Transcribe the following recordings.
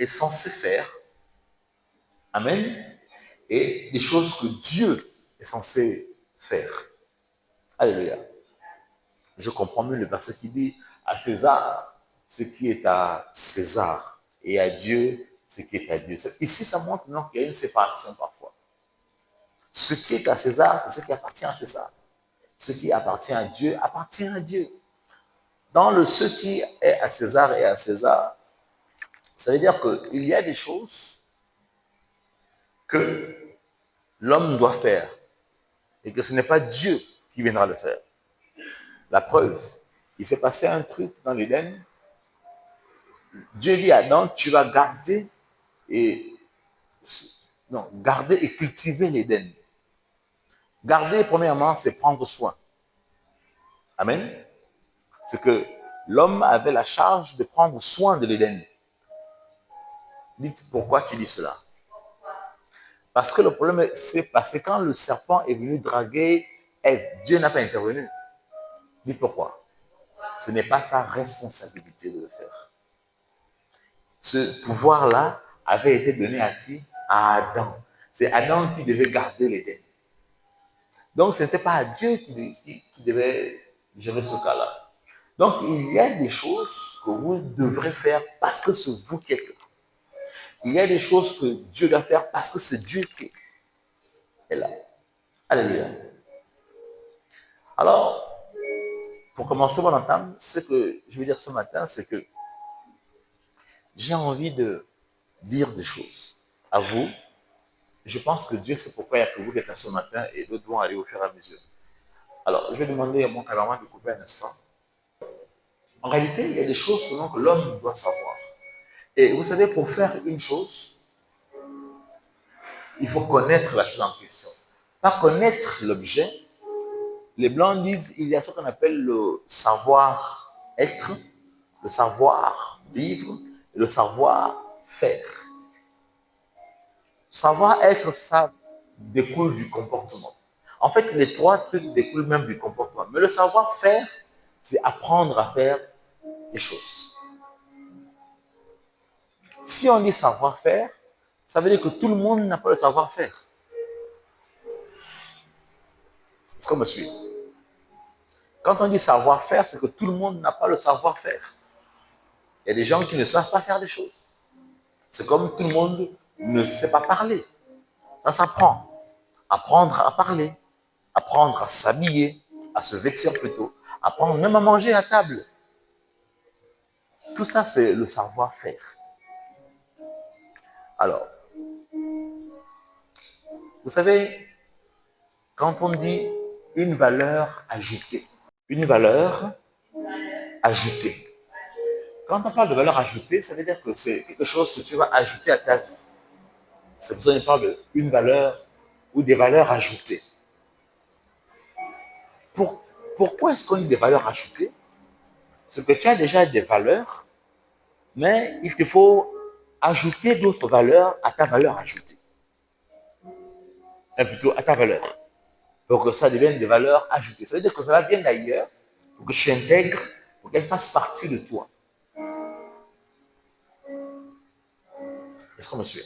est censé faire, amen, et des choses que Dieu est censé faire. Alléluia. Je comprends mieux le verset qui dit à César ce qui est à César et à Dieu ce qui est à Dieu. Ici, ça montre qu'il y a une séparation parfois. Ce qui est à César, c'est ce qui appartient à César. Ce qui appartient à Dieu appartient à Dieu. Dans le ce qui est à César et à César, ça veut dire qu'il y a des choses que l'homme doit faire et que ce n'est pas Dieu qui viendra le faire. La preuve, il s'est passé un truc dans l'Éden. Dieu dit à Adam, tu vas garder et cultiver l'Éden. Garder, premièrement, c'est prendre soin. Amen. C'est que l'homme avait la charge de prendre soin de l'Éden. Dites pourquoi tu dis cela. Parce que le problème, c'est parce que quand le serpent est venu draguer Ève, Dieu n'a pas intervenu. Dites pourquoi. Ce n'est pas sa responsabilité de le faire. Ce pouvoir-là avait été donné à qui? À Adam. C'est Adam qui devait garder l'Éden. Donc, ce n'était pas à Dieu qui devait gérer ce cas-là. Donc, il y a des choses que vous devrez faire parce que c'est vous qui êtes là. Il y a des choses que Dieu doit faire parce que c'est Dieu qui est là. Alléluia. Alors, pour commencer mon entame, ce que je veux dire ce matin, c'est que j'ai envie de dire des choses à vous. Je pense que Dieu sait pourquoi il y a que vous qui êtes là ce matin et d'autres vont aller au fur et à mesure. Alors, je vais demander à mon camarade de couper un instant. En réalité, il y a des choses que l'homme doit savoir. Et vous savez, pour faire une chose, il faut connaître la chose en question. Pas connaître l'objet. Les Blancs disent qu'il y a ce qu'on appelle le savoir-être, le savoir-vivre et le savoir-faire. Savoir-être, ça découle du comportement. En fait, les trois trucs découlent même du comportement. Mais le savoir-faire, c'est apprendre à faire des choses. Si on dit savoir-faire, ça veut dire que tout le monde n'a pas le savoir-faire. Est-ce qu'on me suit? Quand on dit savoir-faire, c'est que tout le monde n'a pas le savoir-faire. Il y a des gens qui ne savent pas faire des choses. C'est comme tout le monde ne sait pas parler. Ça s'apprend. Apprendre à parler, apprendre à s'habiller, à se vêtir plutôt, apprendre même à manger à table. Tout ça, c'est le savoir-faire. Alors, vous savez, quand on dit une valeur ajoutée, quand on parle de valeur ajoutée, ça veut dire que c'est quelque chose que tu vas ajouter à ta vie. C'est pour ça qu'on parle d'une valeur ou des valeurs ajoutées. Pourquoi est-ce qu'on dit des valeurs ajoutées? C'est que tu as déjà des valeurs, mais il te faut ajouter d'autres valeurs à ta valeur ajoutée. Plutôt à ta valeur. Pour que ça devienne des valeurs ajoutées. Ça veut dire que cela vient d'ailleurs, pour que tu intègres, pour qu'elle fasse partie de toi. Est-ce qu'on me suit?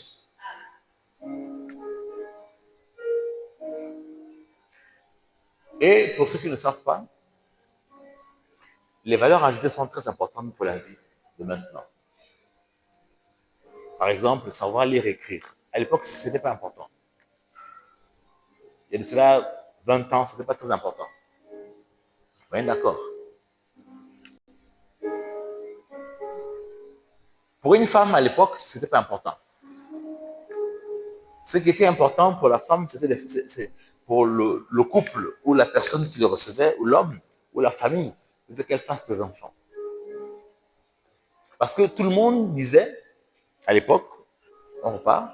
Et pour ceux qui ne savent pas, les valeurs ajoutées sont très importantes pour la vie de maintenant. Par exemple, savoir lire et écrire. À l'époque, ce n'était pas important. Il y a de cela 20 ans, ce n'était pas très important. Oui, d'accord. Pour une femme, à l'époque, ce n'était pas important. Ce qui était important pour la femme, c'était pour le couple ou la personne qui le recevait, ou l'homme, ou la famille, c'était qu'elle fasse des enfants. Parce que tout le monde disait, à l'époque, on repart,